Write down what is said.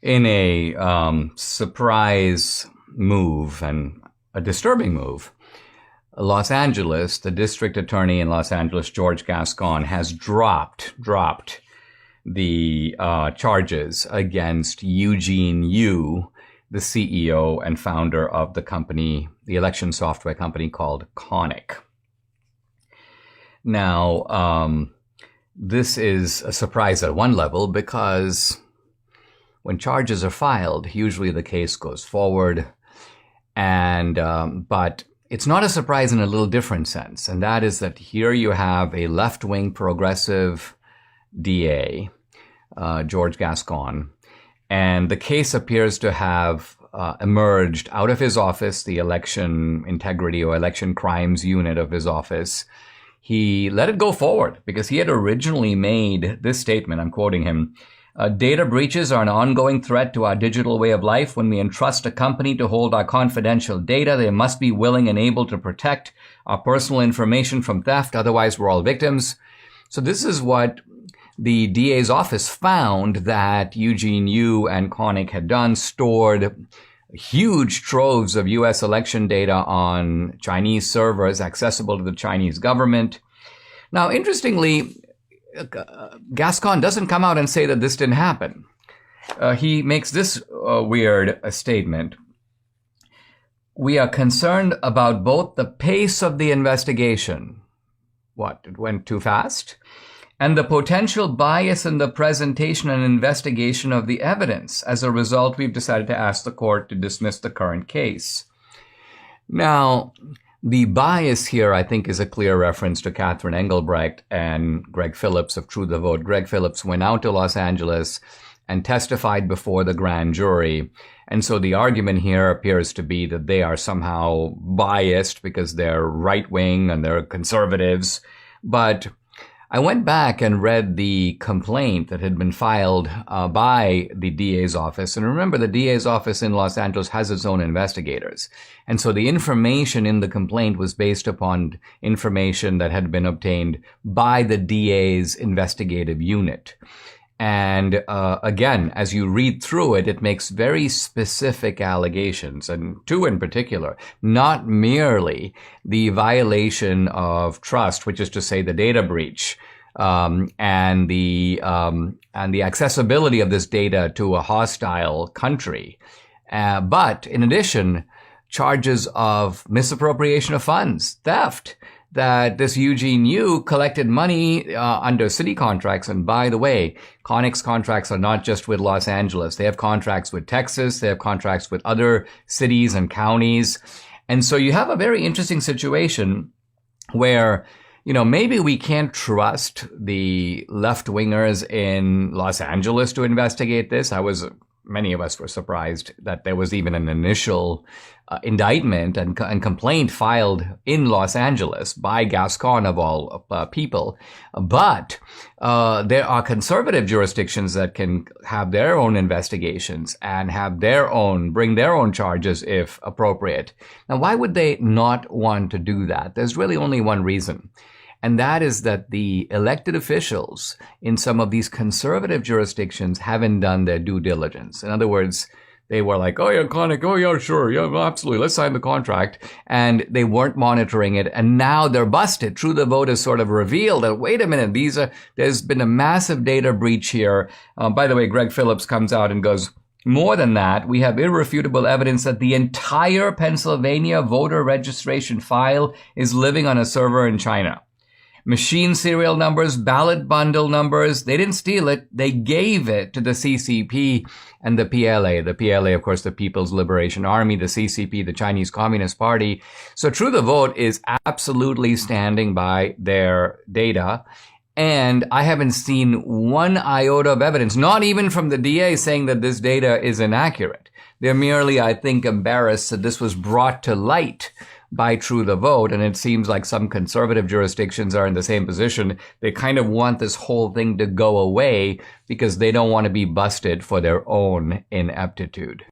In a surprise move and a disturbing move, Los Angeles, the district attorney in Los Angeles, George Gascon, has dropped the charges against Eugene Yu, the CEO and founder of the company, the election software company called Konnech. Now, this is a surprise at one level because when charges are filed, usually the case goes forward, but it's not a surprise in a little different sense, and that is that here you have a left-wing progressive DA, George Gascon, and the case appears to have emerged out of his office, the election integrity or election crimes unit of his office. He let it go forward because he had originally made this statement, I'm quoting him, "Data breaches are an ongoing threat to our digital way of life. When we entrust a company to hold our confidential data, they must be willing and able to protect our personal information from theft. Otherwise, we're all victims." So this is what the DA's office found that Eugene Yu and Konnech had done, stored huge troves of U.S. election data on Chinese servers accessible to the Chinese government. Now, interestingly, Gascon doesn't come out and say that this didn't happen. He makes this weird statement. "We are concerned about both the pace of the investigation." What, it went too fast? "And the potential bias in the presentation and investigation of the evidence. As a result, we've decided to ask the court to dismiss the current case." Now, the bias here, I think, is a clear reference to Catherine Engelbrecht and Greg Phillips of True the Vote. Greg Phillips went out to Los Angeles and testified before the grand jury. And so the argument here appears to be that they are somehow biased because they're right-wing and they're conservatives. But I went back and read the complaint that had been filed by the DA's office. And remember, the DA's office in Los Angeles has its own investigators. And so the information in the complaint was based upon information that had been obtained by the DA's investigative unit. And again, as you read through it, it makes very specific allegations, and two in particular, not merely the violation of trust, which is to say the data breach, and the accessibility of this data to a hostile country, but in addition, charges of misappropriation of funds, theft, that this Eugene Yu collected money under city contracts. And by the way, Konnech's contracts are not just with Los Angeles. They have contracts with Texas. They have contracts with other cities and counties. And so you have a very interesting situation where, maybe we can't trust the left-wingers in Los Angeles to investigate this. Many of us were surprised that there was even an initial indictment and complaint filed in Los Angeles by Gascon of all people. But there are conservative jurisdictions that can have their own investigations and bring their own charges if appropriate. Now, why would they not want to do that? There's really only one reason. And that is that the elected officials in some of these conservative jurisdictions haven't done their due diligence. In other words, they were like, "Oh yeah, Konnech, oh yeah, sure, yeah, absolutely, let's sign the contract." And they weren't monitoring it. And now they're busted. True the Vote has sort of revealed that, wait a minute, there's been a massive data breach here. By the way, Greg Phillips comes out and goes, "More than that, we have irrefutable evidence that the entire Pennsylvania voter registration file is living on a server in China. Machine serial numbers, ballot bundle numbers, they didn't steal it. They gave it to the CCP and the PLA. The PLA, of course, the People's Liberation Army, the CCP, the Chinese Communist Party." So True the Vote is absolutely standing by their data. And I haven't seen one iota of evidence, not even from the DA, saying that this data is inaccurate. They're merely, I think, embarrassed that this was brought to light by True the Vote, and it seems like some conservative jurisdictions are in the same position. They kind of want this whole thing to go away because they don't want to be busted for their own ineptitude.